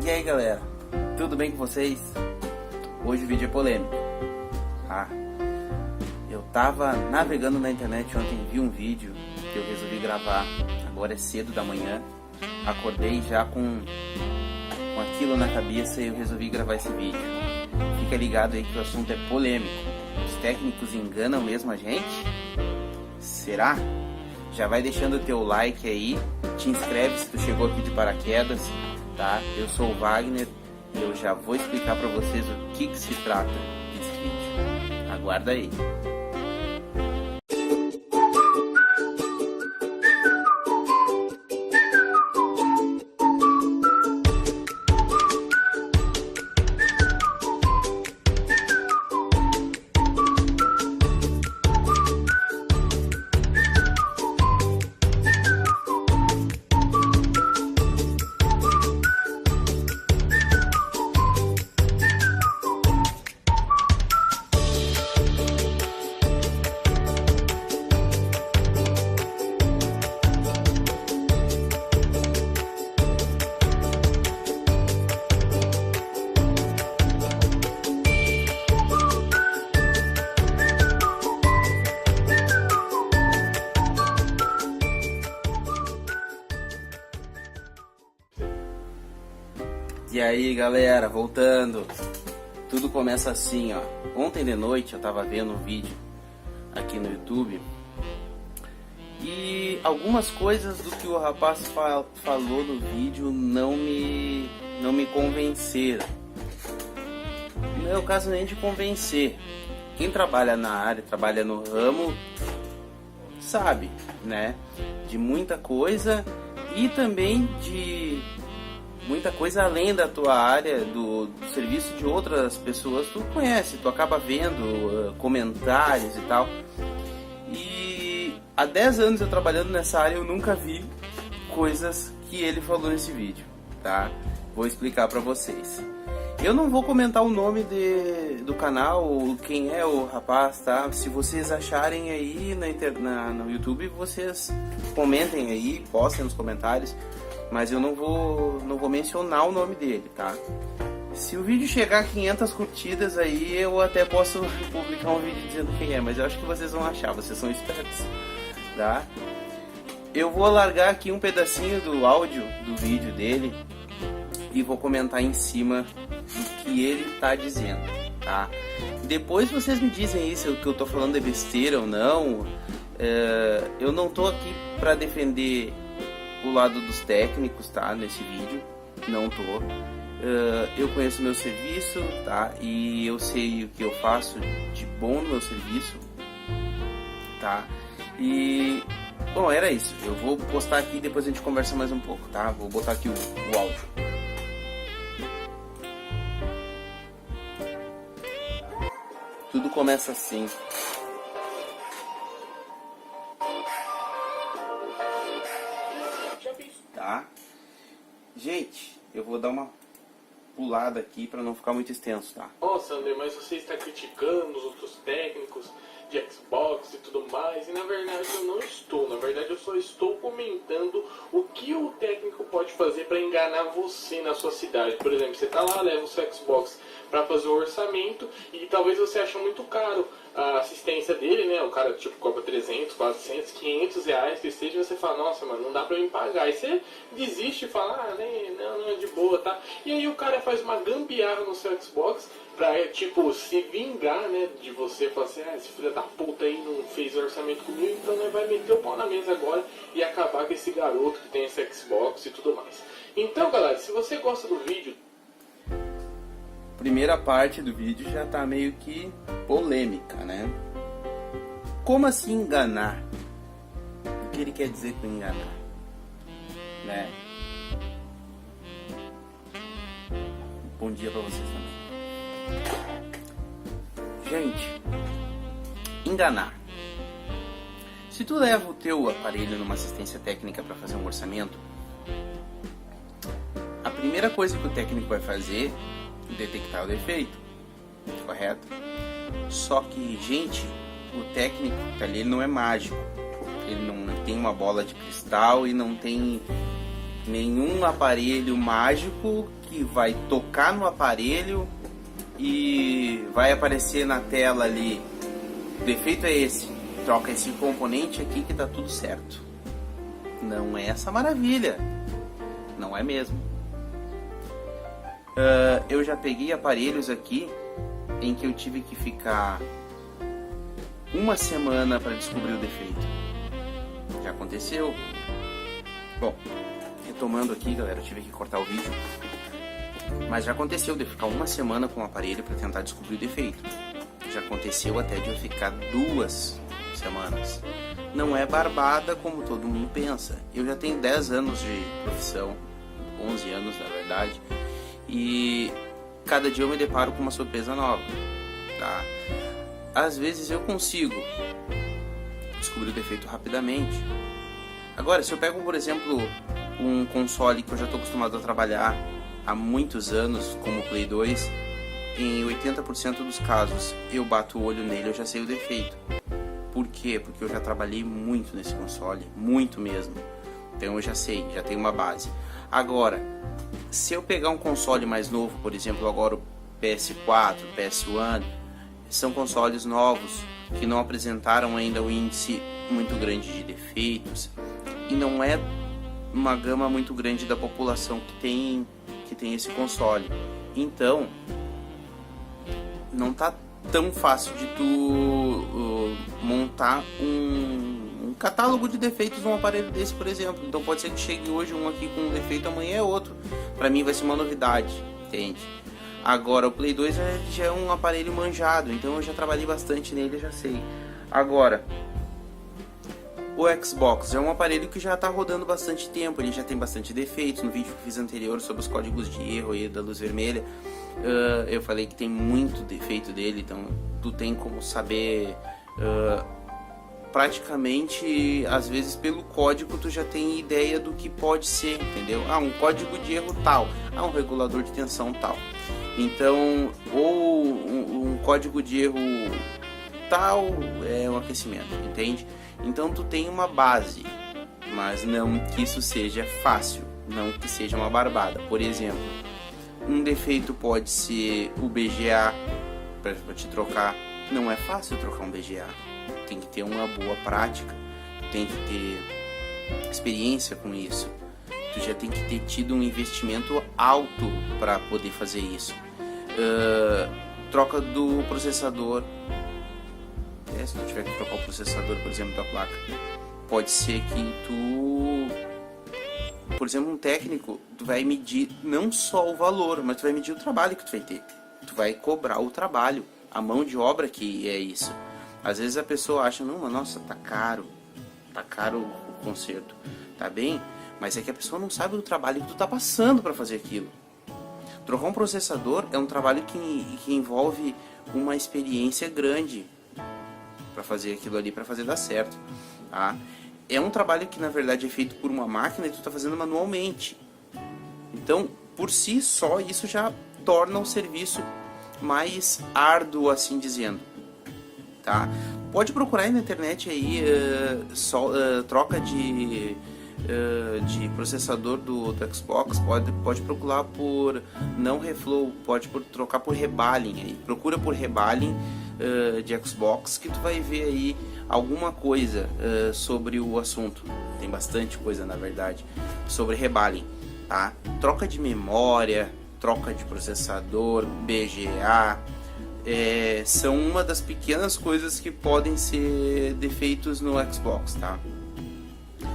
E aí galera, tudo bem com vocês? Hoje o vídeo é polêmico. Eu tava navegando na internet ontem, vi um vídeo que eu resolvi gravar. Agora é cedo da manhã, acordei já com aquilo na cabeça e eu resolvi gravar esse vídeo. Fica ligado aí que o assunto é polêmico. Os técnicos enganam mesmo a gente? Será? Já vai deixando o teu like aí, te inscreve se tu chegou aqui de paraquedas, tá? Eu sou o Wagner e eu já vou explicar pra vocês o que se trata desse vídeo. Aguarda aí. E aí galera, voltando. Tudo começa assim, ó. Ontem de noite eu tava vendo um vídeo aqui no YouTube e algumas coisas do que o rapaz falou no vídeo não me convenceram. Não é o caso nem de convencer. Quem trabalha na área, trabalha no ramo, sabe, né? De muita coisa e também de muita coisa além da tua área, do serviço de outras pessoas, tu conhece, tu acaba vendo comentários e tal. E há 10 anos eu trabalhando nessa área, eu nunca vi coisas que ele falou nesse vídeo, tá? Vou explicar pra vocês. Eu não vou comentar o nome do canal, quem é o rapaz, tá? Se vocês acharem aí no YouTube, vocês comentem aí, postem nos comentários. Mas eu não vou mencionar o nome dele, tá? Se o vídeo chegar a 500 curtidas aí, eu até posso publicar um vídeo dizendo quem é, mas eu acho que vocês vão achar, vocês são espertos, tá? Eu vou largar aqui um pedacinho do áudio do vídeo dele e vou comentar em cima do que ele tá dizendo, tá? Depois vocês me dizem isso, que eu tô falando é besteira ou não. Eu não tô aqui pra defender o lado dos técnicos, tá? Nesse vídeo, não tô. Eu conheço meu serviço, tá? E eu sei o que eu faço de bom no meu serviço, tá? E bom, era isso. Eu vou postar aqui e depois a gente conversa mais um pouco, tá? Vou botar aqui o áudio. Tudo começa assim. Tá? Gente, eu vou dar uma pulada aqui para não ficar muito extenso, tá? Nossa, André, mas você está criticando os outros técnicos de Xbox e tudo mais, e na verdade eu não estou. Na verdade eu só estou comentando o que o técnico pode fazer para enganar você na sua cidade. Por exemplo, você tá lá, leva o seu Xbox para fazer o orçamento e talvez você ache muito caro a assistência dele, né? O cara tipo cobra 300, 400, 500 reais que seja, e você fala, nossa, mano, não dá pra me pagar. Aí você desiste e fala, não, é de boa, tá? E aí o cara faz uma gambiarra no seu Xbox pra, tipo, se vingar, né, de você. Falar assim, esse filho da puta aí não fez orçamento comigo, então né, vai meter o pau na mesa agora e acabar com esse garoto que tem esse Xbox e tudo mais. Então, galera, se você gosta do vídeo... Primeira parte do vídeo já tá meio que polêmica, né? Como assim enganar? O que ele quer dizer com enganar? Né? Bom dia pra vocês também. Gente, enganar. Se tu leva o teu aparelho numa assistência técnica para fazer um orçamento, a primeira coisa que o técnico vai fazer é detectar o defeito, correto? Só que, gente, o técnico que tá ali, ele não é mágico. Ele não tem uma bola de cristal e não tem nenhum aparelho mágico que vai tocar no aparelho e vai aparecer na tela ali: o defeito é esse, troca esse componente aqui que tá tudo certo. Não é essa maravilha, não é mesmo. Eu já peguei aparelhos aqui em que eu tive que ficar uma semana para descobrir o defeito. Já aconteceu. Bom, retomando aqui, galera, eu tive que cortar o vídeo, mas já aconteceu de eu ficar uma semana com o aparelho para tentar descobrir o defeito. Já aconteceu até de eu ficar 2 semanas. Não é barbada como todo mundo pensa. Eu já tenho 10 anos de profissão, 11 anos na verdade, e cada dia eu me deparo com uma surpresa nova, tá? Às vezes eu consigo descobrir o defeito rapidamente. Agora, se eu pego, por exemplo, um console que eu já estou acostumado a trabalhar há muitos anos, como o Play 2, em 80% dos casos eu bato o olho nele, eu já sei o defeito. Por quê? Porque eu já trabalhei muito nesse console, muito mesmo. Então eu já sei, já tenho uma base. Agora, se eu pegar um console mais novo, por exemplo, agora o PS4, PS1, são consoles novos que não apresentaram ainda um índice muito grande de defeitos e não é uma gama muito grande da população que tem esse console. Então, não tá tão fácil de tu montar um catálogo de defeitos num aparelho desse, por exemplo. Então pode ser que chegue hoje um aqui com um defeito, amanhã é outro. Pra mim vai ser uma novidade, entende? Agora o Play 2 já é um aparelho manjado, então eu já trabalhei bastante nele, já sei. Agora, o Xbox é um aparelho que já está rodando bastante tempo, ele já tem bastante defeitos. No vídeo que eu fiz anterior sobre os códigos de erro e da luz vermelha, eu falei que tem muito defeito dele, então tu tem como saber praticamente, às vezes pelo código tu já tem ideia do que pode ser, entendeu? Um código de erro tal, um regulador de tensão tal. Então, ou um código de erro tal é um aquecimento, entende? Então tu tem uma base, mas não que isso seja fácil, não que seja uma barbada. Por exemplo, um defeito pode ser o BGA, para te trocar. Não é fácil trocar um BGA, tem que ter uma boa prática, tem que ter experiência com isso. Tu já tem que ter tido um investimento alto para poder fazer isso. Troca do processador. Se tu tiver que trocar o processador, por exemplo, da placa, pode ser que tu, por exemplo, um técnico, tu vai medir não só o valor, mas tu vai medir o trabalho que tu vai ter. Tu vai cobrar o trabalho, a mão de obra que é isso. Às vezes a pessoa acha, não, mas nossa, tá caro o conserto, tá bem? Mas é que a pessoa não sabe o trabalho que tu tá passando para fazer aquilo. Trocar um processador é um trabalho que envolve uma experiência grande para fazer aquilo ali, para fazer dar certo, tá? É um trabalho que na verdade é feito por uma máquina e tu tá fazendo manualmente. Então, por si só, isso já torna o serviço mais árduo, assim dizendo, tá? Pode procurar aí na internet aí troca de processador do Xbox, pode procurar por não reflow, pode trocar por rebaling aí. Procura por rebaling de Xbox que tu vai ver aí alguma coisa sobre o assunto. Tem bastante coisa na verdade sobre rebaling, tá? Troca de memória, troca de processador, BGA, são uma das pequenas coisas que podem ser defeitos no Xbox, tá?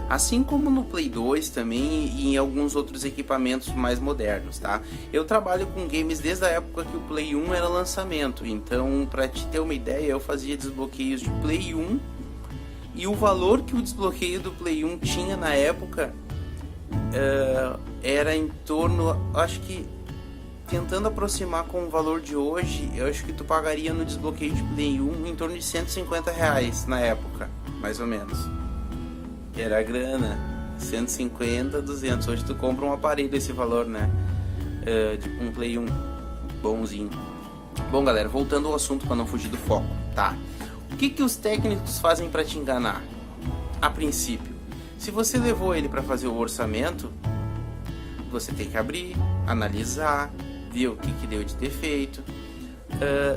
Assim como no Play 2 também e em alguns outros equipamentos mais modernos, tá? Eu trabalho com games desde a época que o Play 1 era lançamento, então para te ter uma ideia, eu fazia desbloqueios de Play 1 e o valor que o desbloqueio do Play 1 tinha na época era em torno, acho que tentando aproximar com o valor de hoje, eu acho que tu pagaria no desbloqueio de Play 1 em torno de R$150 na época, mais ou menos. Era grana, 150, 200. Hoje tu compra um aparelho esse valor, né? Um Play 1 bonzinho. Bom, galera, voltando ao assunto para não fugir do foco, tá? O que os técnicos fazem para te enganar? A princípio, se você levou ele para fazer o orçamento, você tem que abrir, analisar, ver o que deu de defeito.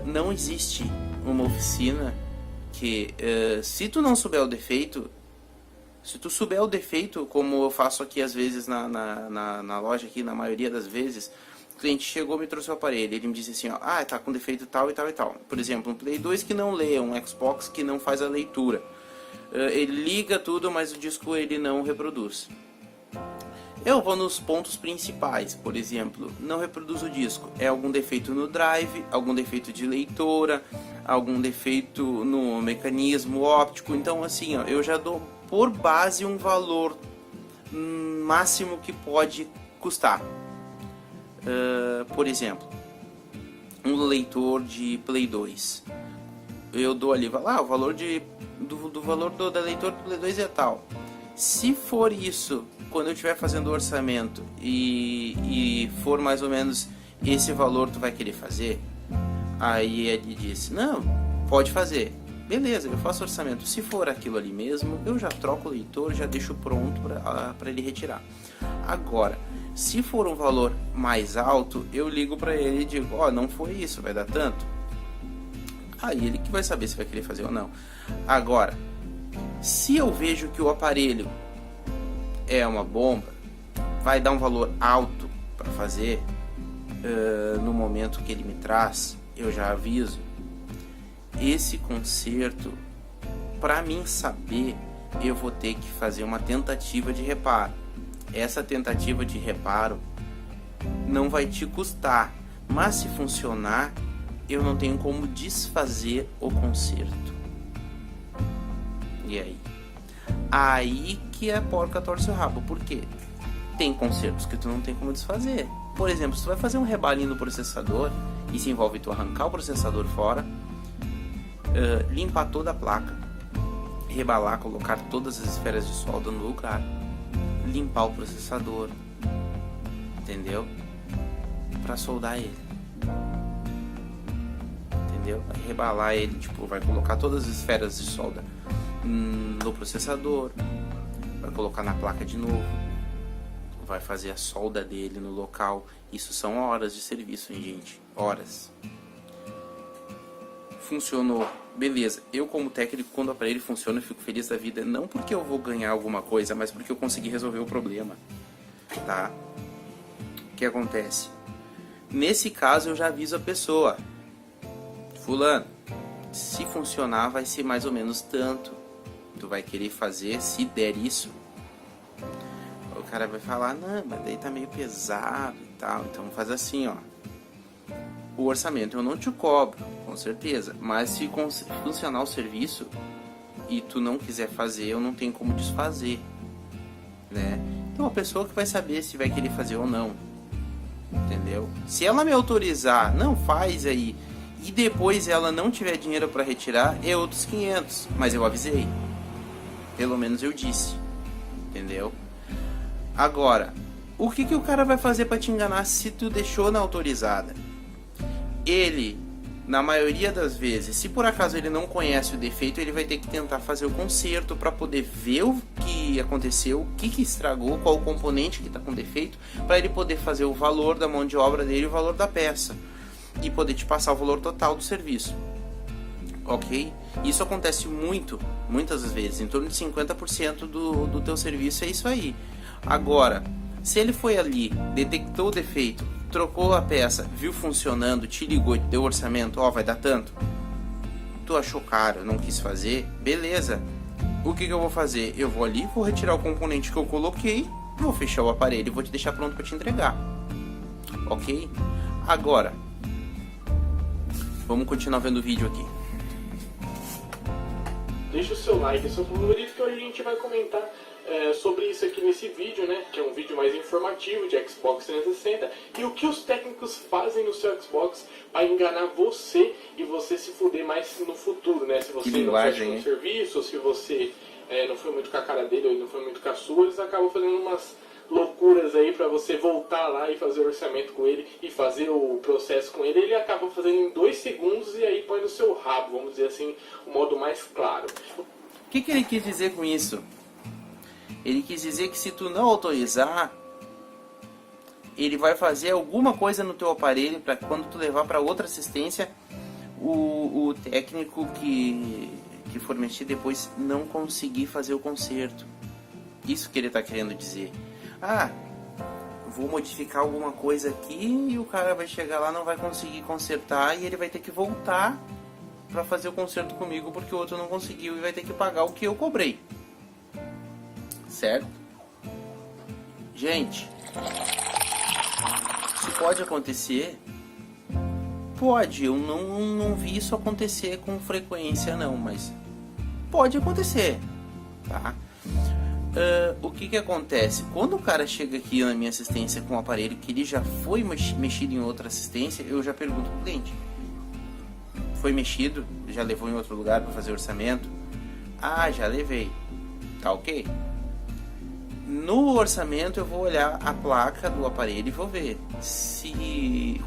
Não existe uma oficina que, se tu não souber o defeito, se tu souber o defeito, como eu faço aqui às vezes na loja, aqui na maioria das vezes, o cliente chegou, me trouxe o aparelho, ele me disse assim, ó, tá com defeito tal e tal e tal. Por exemplo, um Play 2 que não lê, um Xbox que não faz a leitura. Ele liga tudo, mas o disco ele não reproduz. Eu vou nos pontos principais, por exemplo, não reproduz o disco. É algum defeito no drive, algum defeito de leitora, algum defeito no mecanismo óptico. Então assim, ó, eu já dou por base um valor máximo que pode custar. Por exemplo, um leitor de Play 2. Eu dou ali, o valor do valor da leitora do Play 2 é tal. Se for isso, quando eu estiver fazendo o orçamento e for mais ou menos esse valor tu vai querer fazer, aí ele disse, não, pode fazer. Beleza, eu faço orçamento. Se for aquilo ali mesmo, eu já troco o leitor, já deixo pronto para ele retirar. Agora, se for um valor mais alto, eu ligo para ele e digo, não foi isso, vai dar tanto. Aí ele que vai saber se vai querer fazer ou não. Agora, se eu vejo que o aparelho é uma bomba, vai dar um valor alto para fazer, no momento que ele me traz, eu já aviso. Esse conserto, para mim saber, eu vou ter que fazer uma tentativa de reparo. Essa tentativa de reparo não vai te custar, mas se funcionar, eu não tenho como desfazer o conserto. E aí? Aí que a porca torce o rabo. Por quê? Tem consertos que tu não tem como desfazer. Por exemplo, se tu vai fazer um rebalinho no processador, isso envolve tu arrancar o processador fora, limpar toda a placa, rebalar, colocar todas as esferas de solda no lugar, limpar o processador, entendeu? Para soldar ele, entendeu? Vai rebalar ele, tipo, vai colocar todas as esferas de solda no processador, vai colocar na placa de novo, vai fazer a solda dele no local. Isso são horas de serviço, hein, gente? Horas. Funcionou, beleza. Eu como técnico, quando o aparelho funciona, eu fico feliz da vida. Não porque eu vou ganhar alguma coisa, mas porque eu consegui resolver o problema, tá? O que acontece? Nesse caso eu já aviso a pessoa, fulano, se funcionar vai ser mais ou menos tanto. Tu vai querer fazer, se der isso. O cara vai falar, não, mas daí tá meio pesado e tal. Então faz assim, ó. O orçamento eu não te cobro, com certeza, mas se funcionar o serviço e tu não quiser fazer, eu não tenho como desfazer, né? Então a pessoa que vai saber se vai querer fazer ou não, entendeu? Se ela me autorizar, não, faz aí, e depois ela não tiver dinheiro para retirar, é outros 500, mas eu avisei, pelo menos eu disse, entendeu? Agora, o que o cara vai fazer para te enganar se tu deixou na autorizada? Ele, na maioria das vezes, se por acaso ele não conhece o defeito, ele vai ter que tentar fazer o conserto para poder ver o que aconteceu, o que estragou, qual o componente que está com defeito, para ele poder fazer o valor da mão de obra dele e o valor da peça, e poder te passar o valor total do serviço. Ok? Isso acontece muitas vezes, em torno de 50% do teu serviço é isso aí. Agora, se ele foi ali, detectou o defeito, trocou a peça, viu funcionando, te ligou, deu orçamento, vai dar tanto, tu achou caro, não quis fazer, beleza. O que eu vou fazer? Eu vou ali, vou retirar o componente que eu coloquei, vou fechar o aparelho e vou te deixar pronto para te entregar. Ok? Agora, vamos continuar vendo o vídeo aqui. Deixa o seu like, seu favorito, que hoje a gente vai comentar sobre isso aqui nesse vídeo, né? Que é um vídeo mais informativo de Xbox 360 e o que os técnicos fazem no seu Xbox para enganar você e você se fuder mais no futuro, né? Se você não fecha um serviço, ou se você não foi muito com a cara dele ou não foi muito com a sua, eles acabam fazendo umas loucuras aí para você voltar lá e fazer o orçamento com ele e fazer o processo com ele. Ele acaba fazendo em 2 segundos e aí põe no seu rabo, vamos dizer assim, o modo mais claro. O que ele quis dizer com isso? Ele quis dizer que se tu não autorizar, ele vai fazer alguma coisa no teu aparelho para quando tu levar para outra assistência, o técnico que for mexer depois não conseguir fazer o conserto. Isso que ele está querendo dizer. Ah, vou modificar alguma coisa aqui e o cara vai chegar lá, não vai conseguir consertar e ele vai ter que voltar para fazer o conserto comigo porque o outro não conseguiu e vai ter que pagar o que eu cobrei. Certo? Gente, se pode acontecer, pode. Eu não vi isso acontecer com frequência não, mas pode acontecer, tá? O que acontece? Quando o cara chega aqui na minha assistência com um aparelho que ele já foi mexido em outra assistência, eu já pergunto pro cliente: foi mexido? Já levou em outro lugar para fazer orçamento? Ah, já levei. Tá ok? No orçamento eu vou olhar a placa do aparelho e vou ver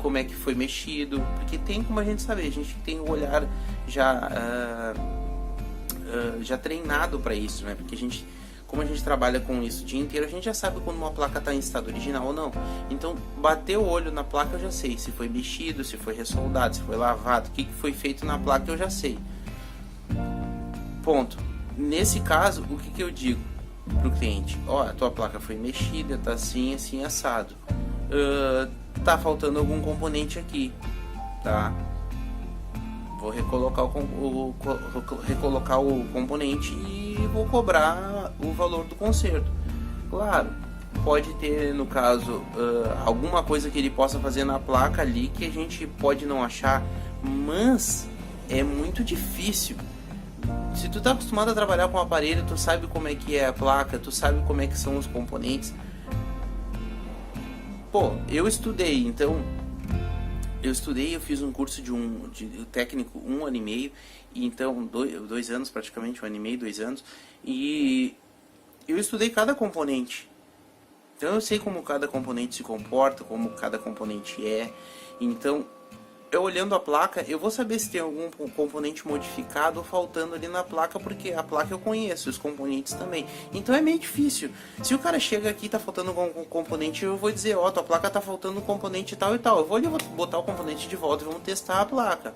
como é que foi mexido, porque tem como a gente saber, a gente tem o olhar já treinado para isso, né? Porque como a gente trabalha com isso o dia inteiro, a gente já sabe quando uma placa está em estado original ou não. Então, bater o olho na placa eu já sei se foi mexido, se foi ressoldado, se foi lavado, o que foi feito na placa eu já sei. Ponto. Nesse caso, o que eu digo pro cliente? Ó, a tua placa foi mexida, tá assim, assim, assado. Tá faltando algum componente aqui, tá? Vou recolocar recolocar o componente e vou cobrar o valor do conserto. Claro, pode ter, no caso, alguma coisa que ele possa fazer na placa ali que a gente pode não achar, mas é muito difícil. Se tu tá acostumado a trabalhar com o aparelho, tu sabe como é que é a placa, tu sabe como é que são os componentes. Pô, eu estudei, então... Eu fiz um curso de técnico 1 ano e meio, e então 2 anos praticamente, 1 ano e meio, 2 anos, e eu estudei cada componente. Então eu sei como cada componente se comporta, como cada componente é. Então, eu olhando a placa, eu vou saber se tem algum componente modificado ou faltando ali na placa, porque a placa eu conheço, os componentes também. Então é meio difícil. Se o cara chega aqui e tá faltando um componente, eu vou dizer, ó, tua placa tá faltando um componente tal e tal. Eu vou ali botar o componente de volta e vamos testar a placa,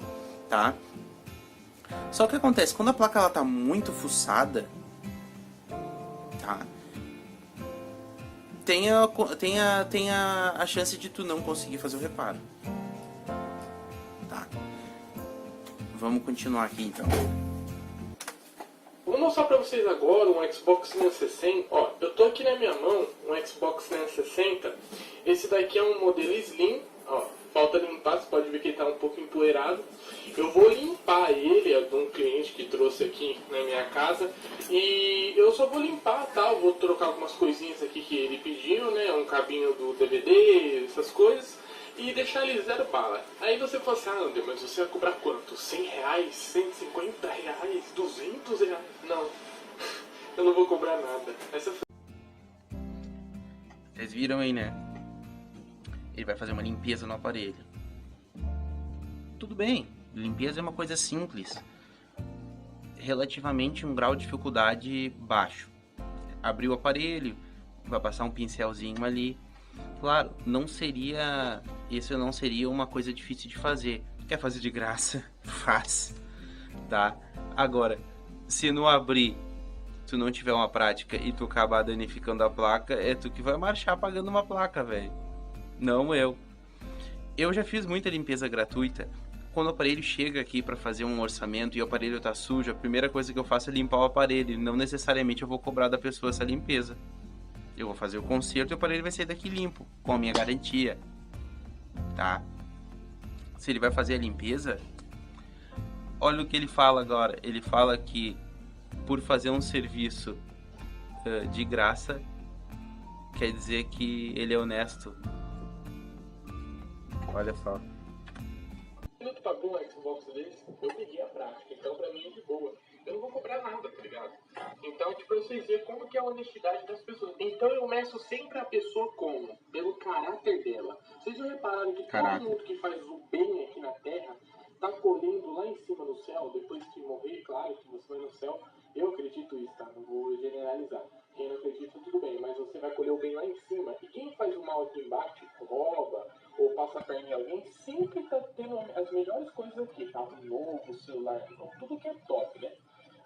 tá? Só que acontece, quando a placa ela tá muito fuçada, tá? Tem a chance de tu não conseguir fazer o reparo. Vamos continuar aqui então. Vou mostrar pra vocês agora um Xbox 360. Ó, eu tô aqui na minha mão um Xbox 360. Esse daqui é um modelo Slim. Ó, falta limpar, você pode ver que ele tá um pouco empoeirado. Eu vou limpar ele, é de um cliente que trouxe aqui na minha casa. E eu só vou limpar, tá? Eu vou trocar algumas coisinhas aqui que ele pediu, né? Um cabinho do DVD, essas coisas. E deixar ele 0 bala. Aí você fala assim, André, mas você vai cobrar quanto? 100 reais? 150 reais? 200 reais? Não, eu não vou cobrar nada. Vocês viram aí, né? Ele vai fazer uma limpeza no aparelho. Tudo bem, limpeza é uma coisa simples. Relativamente um grau de dificuldade baixo. Abrir o aparelho, vai passar um pincelzinho ali. Claro, isso não seria uma coisa difícil de fazer. Quer fazer de graça? Faz, tá? Agora, se não abrir, tu não tiver uma prática e tu acabar danificando a placa, é tu que vai marchar pagando uma placa, velho. Não eu. Eu já fiz muita limpeza gratuita. Quando o aparelho chega aqui para fazer um orçamento e o aparelho tá sujo, a primeira coisa que eu faço é limpar o aparelho. Não necessariamente eu vou cobrar da pessoa essa limpeza. Eu vou fazer o conserto e o aparelho vai sair daqui limpo, com a minha garantia, tá? Se ele vai fazer a limpeza, olha o que ele fala agora. Ele fala que por fazer um serviço de graça, quer dizer que ele é honesto. Olha só. Quando tu pagou um Xbox desse, eu peguei a prática, então pra mim é de boa. Eu não vou cobrar nada, tá ligado? Então, tipo, pra vocês verem como que é a honestidade das pessoas. Então eu meço sempre a pessoa como? Pelo caráter dela. Vocês já repararam que todo mundo que faz o bem aqui na Terra tá colhendo lá em cima no céu, depois que morrer, claro que você vai no céu. Eu acredito isso, tá? Não vou generalizar. Quem não acredita, tudo bem, mas você vai colher o bem lá em cima. E quem faz o mal aqui embaixo, como rouba ou passa a perna em alguém, sempre tá tendo as melhores coisas aqui. Carro novo, celular, então, tudo que é top, né?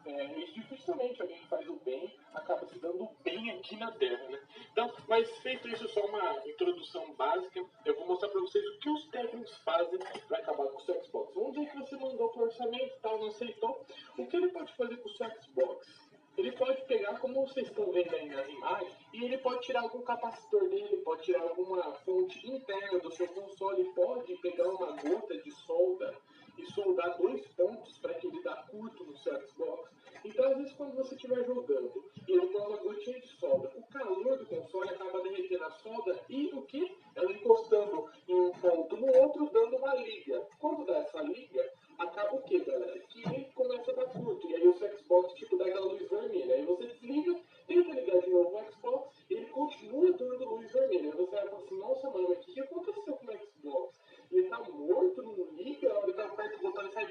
E dificilmente alguém que faz o bem acaba se dando bem aqui na Terra, né? Então, mas feito isso, só uma introdução básica, eu vou mostrar para vocês o que os técnicos fazem para acabar com o seu Xbox. Vamos dizer que você mandou para o orçamento e tal, não aceitou. O que ele pode fazer com o seu Xbox? Ele pode pegar, como vocês estão vendo aí nas imagens, e ele pode tirar algum capacitor dele, pode tirar alguma fonte interna do seu console, pode pegar uma gota de solda e soldar 2 pontos para que ele dá curto no seu Xbox. Então, às vezes, quando você estiver jogando e ele põe uma gotinha de solda, o calor do console acaba derretendo a solda e o que? Ela encostando em um ponto no outro, dando uma liga. Quando dá essa liga, acaba o que, galera? Que ele começa a dar curto. E aí o seu Xbox, tipo, dá aquela luz vermelha. Aí você desliga, tenta ligar de novo o Xbox, e ele continua dando luz vermelha. Aí você vai falar assim, nossa, mano, mas o que aconteceu com o Xbox? Ele tá morto, não liga, ele tá perto do botão e sai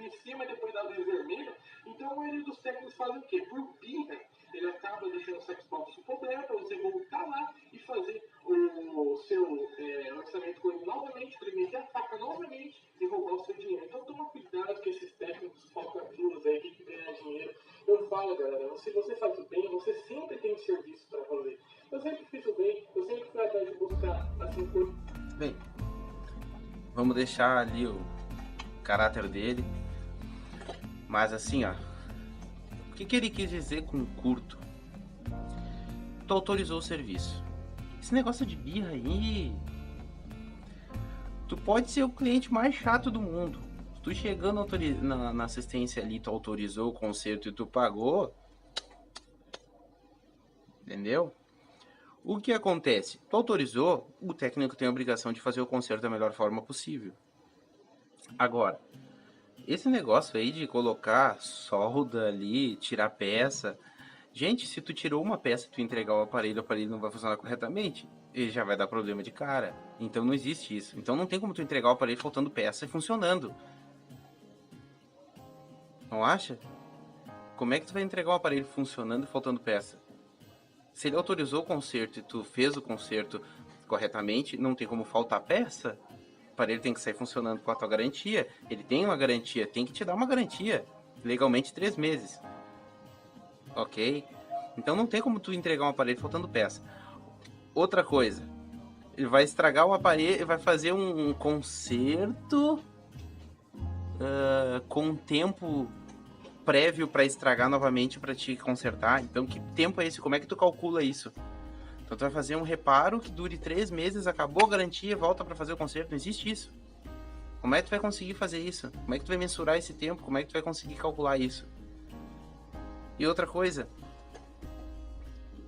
em cima depois da luz vermelha. Então a maioria dos técnicos fazem o quê? Por birra, ele acaba deixando o Xbox completo para você voltar lá e fazer o seu orçamento com ele novamente, para meter a faca novamente e roubar o seu dinheiro. Então toma cuidado com esses técnicos falcatruas aí que ganham dinheiro. Eu falo, galera, se você faz o bem, você sempre tem serviço para fazer. Eu sempre fiz o bem, eu sempre fui atrás de buscar assim coisas. Bem, vamos deixar ali o caráter dele. Mas assim, ó, o que ele quis dizer com curto? Tu autorizou o serviço. Esse negócio de birra aí, tu pode ser o cliente mais chato do mundo. Tu chegando na assistência ali, tu autorizou o conserto e tu pagou, entendeu? O que acontece? Tu autorizou, o técnico tem a obrigação de fazer o conserto da melhor forma possível. Agora, esse negócio aí de colocar solda ali, tirar peça... Gente, se tu tirou uma peça e tu entregar o aparelho não vai funcionar corretamente, ele já vai dar problema de cara. Então não existe isso. Então não tem como tu entregar o aparelho faltando peça e funcionando. Não acha? Como é que tu vai entregar um aparelho funcionando e faltando peça? Se ele autorizou o conserto e tu fez o conserto corretamente, não tem como faltar peça. O aparelho tem que sair funcionando com a tua garantia. Ele tem uma garantia, tem que te dar uma garantia. Legalmente 3 meses. Ok? Então não tem como tu entregar um aparelho faltando peça. Outra coisa, ele vai estragar o aparelho, vai fazer um conserto com tempo prévio para estragar novamente para te consertar. Então que tempo é esse? Como é que tu calcula isso? Então tu vai fazer um reparo que dure 3 meses, acabou a garantia, volta para fazer o conserto. Não existe isso. Como é que tu vai conseguir fazer isso? Como é que tu vai mensurar esse tempo? Como é que tu vai conseguir calcular isso? E outra coisa,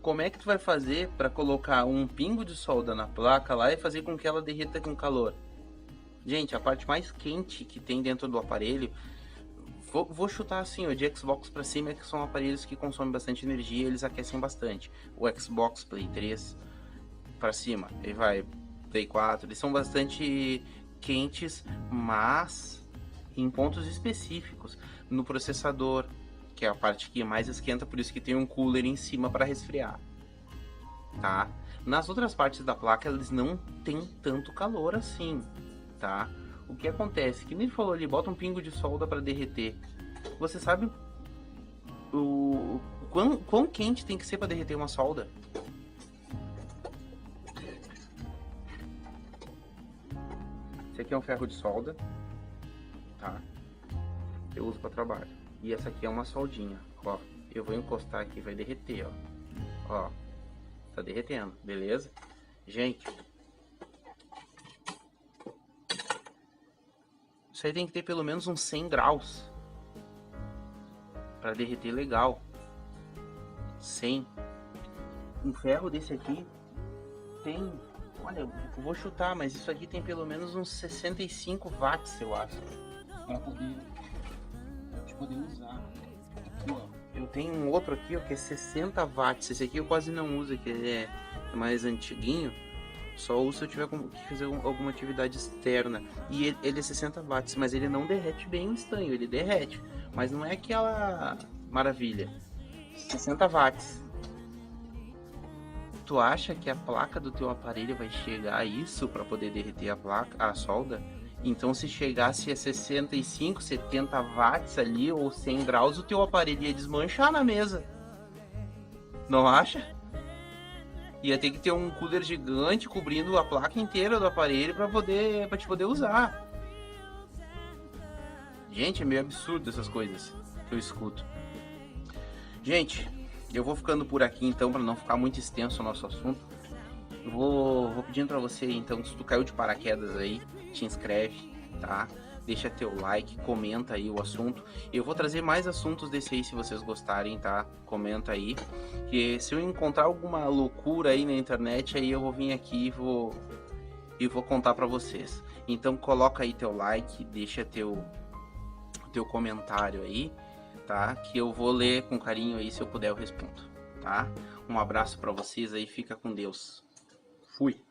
como é que tu vai fazer para colocar um pingo de solda na placa lá e fazer com que ela derreta com calor? Gente, a parte mais quente que tem dentro do aparelho, vou chutar assim, de Xbox para cima, que são aparelhos que consomem bastante energia e eles aquecem bastante. O Xbox, Play 3 para cima, ele vai Play 4, eles são bastante quentes, mas em pontos específicos, no processador, que é a parte que mais esquenta, por isso que tem um cooler em cima para resfriar, tá? Nas outras partes da placa, eles não tem tanto calor assim, tá? O que acontece? Que nem falou ali, bota um pingo de solda para derreter. Você sabe o quão quente tem que ser para derreter uma solda? Esse aqui é um ferro de solda, tá? Eu uso para trabalho. E essa aqui é uma soldinha, ó. Eu vou encostar aqui, vai derreter, ó. Ó, tá derretendo, beleza? Gente, isso aí tem que ter pelo menos uns 100 graus para derreter legal. 100. Um ferro desse aqui tem, olha, eu vou chutar, mas isso aqui tem pelo menos uns 65 watts, eu acho, para poder usar. Aqui, ó, eu tenho um outro aqui, ó, que é 60 watts. Esse aqui eu quase não uso, que ele é mais antiguinho. Só uso se eu tiver que fazer alguma atividade externa. E ele é 60 watts, mas ele não derrete bem o estanho. Ele derrete, mas não é aquela maravilha. 60 watts. tu acha que a placa do teu aparelho vai chegar a isso para poder derreter a solda? Então se chegasse a 65, 70 watts ali ou 100 graus, o teu aparelho ia desmanchar na mesa. Não acha? Ia ter que ter um cooler gigante cobrindo a placa inteira do aparelho para te poder usar. Gente, é meio absurdo essas coisas que eu escuto. Gente, eu vou ficando por aqui então, para não ficar muito extenso o nosso assunto. Eu vou pedindo para você então, se tu caiu de paraquedas aí, te inscreve, tá? Deixa teu like, comenta aí o assunto. Eu vou trazer mais assuntos desse aí se vocês gostarem, tá? Comenta aí. Que se eu encontrar alguma loucura aí na internet, aí eu vou vir aqui e vou contar para vocês. Então coloca aí teu like, deixa teu comentário aí, tá? Que eu vou ler com carinho aí, se eu puder eu respondo, tá? Um abraço para vocês aí, fica com Deus. Fui.